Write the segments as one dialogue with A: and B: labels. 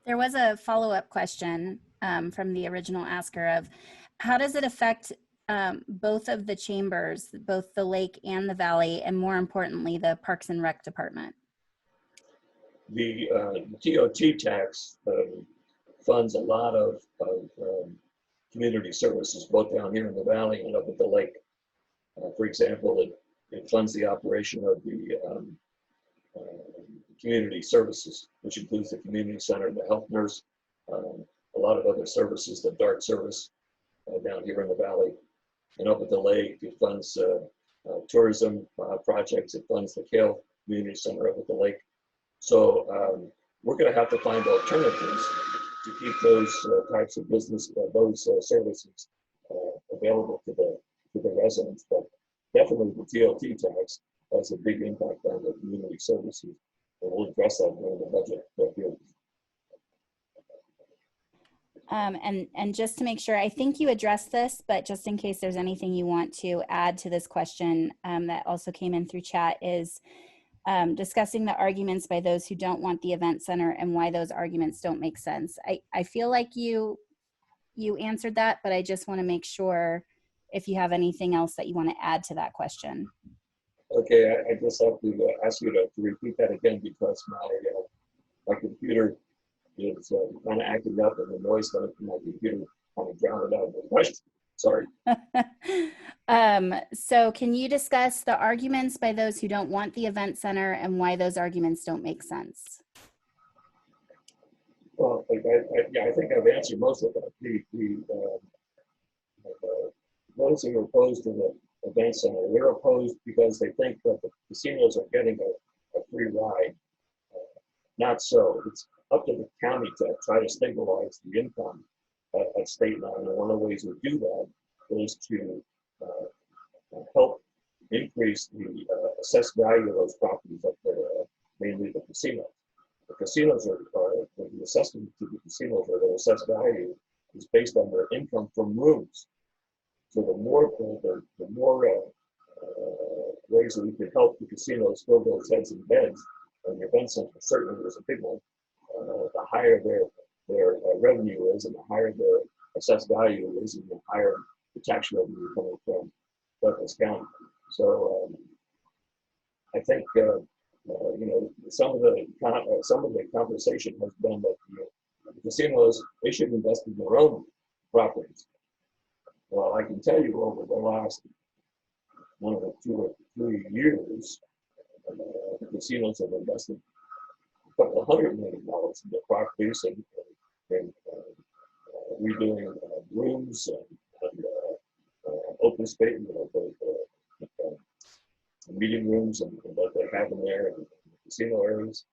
A: There was a follow-up question from the original asker of how does it affect both of the chambers, both the lake and the valley, and more importantly, the Parks and Rec department?
B: The TOT tax funds a lot of community services, both down here in the valley and up at the lake. For example, it funds the operation of the community services, which includes the community center, the health nurse, a lot of other services, the DART service down here in the valley. And up at the lake, it funds tourism projects, it funds the Kale Community Center up at the lake. So we're going to have to find alternatives to keep those types of business, those services available to the residents. But definitely the TOT tax has a big impact on the community services, and we'll address that during the budget hearings.
A: And just to make sure, I think you addressed this, but just in case there's anything you want to add to this question that also came in through chat is discussing the arguments by those who don't want the event center and why those arguments don't make sense. I feel like you answered that, but I just want to make sure if you have anything else that you want to add to that question.
B: Okay, I just have to ask you to repeat that again because my computer is kind of acting up and the noise coming from my computer kind of drowned out the question. Sorry.
A: So can you discuss the arguments by those who don't want the event center and why those arguments don't make sense?
B: Well, yeah, I think I've answered most of that. Those who are opposed to the event center, they're opposed because they think that the casinos are getting a free ride. Not so. It's up to the county to try to stabilize the income at state line. And one of the ways we do that is to help increase the assessed value of those properties up there, mainly the casinos. The casinos are the assessment to the casinos or their assessed value is based on their income from rooms. So the more ways that we can help the casinos fill those heads and beds, and the event center certainly is a big one, the higher their revenue is and the higher their assessed value is and the higher the tax revenue coming from Douglas County. So I think some of the conversation has been that the casinos, they should invest in their own properties. Well, I can tell you over the last 2 or 3 years, the casinos have invested a couple of $100 million in their properties and redoing rooms and open space, meeting rooms and what they have in there and casino areas.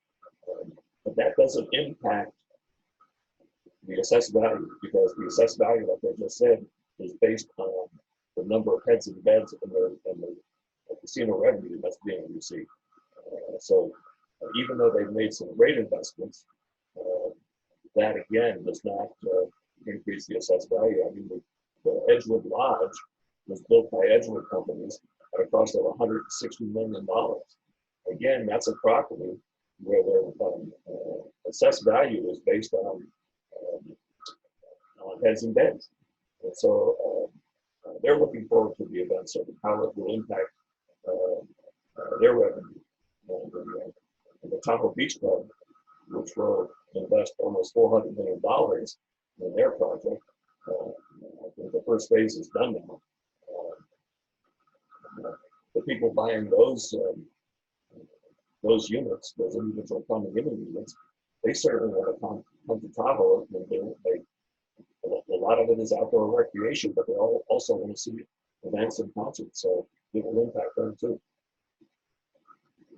B: But that doesn't impact the assessed value because the assessed value, like I just said, is based on the number of heads and beds and the casino revenue that's being received. So even though they've made some great investments, that again does not increase the assessed value. I mean, the Edgewood Lodge was built by Edgewood companies at a cost of $160 million. Again, that's a property where their assessed value is based on heads and beds. And so they're looking forward to the events and how it will impact their revenue. And the Tahoe Beach Club, which will invest almost $400 million in their project, I think the first phase is done now. The people buying those units, those individual condominium units, they certainly want to come to Tahoe. A lot of it is outdoor recreation, but they all also want to see events and concerts, so it will impact them too.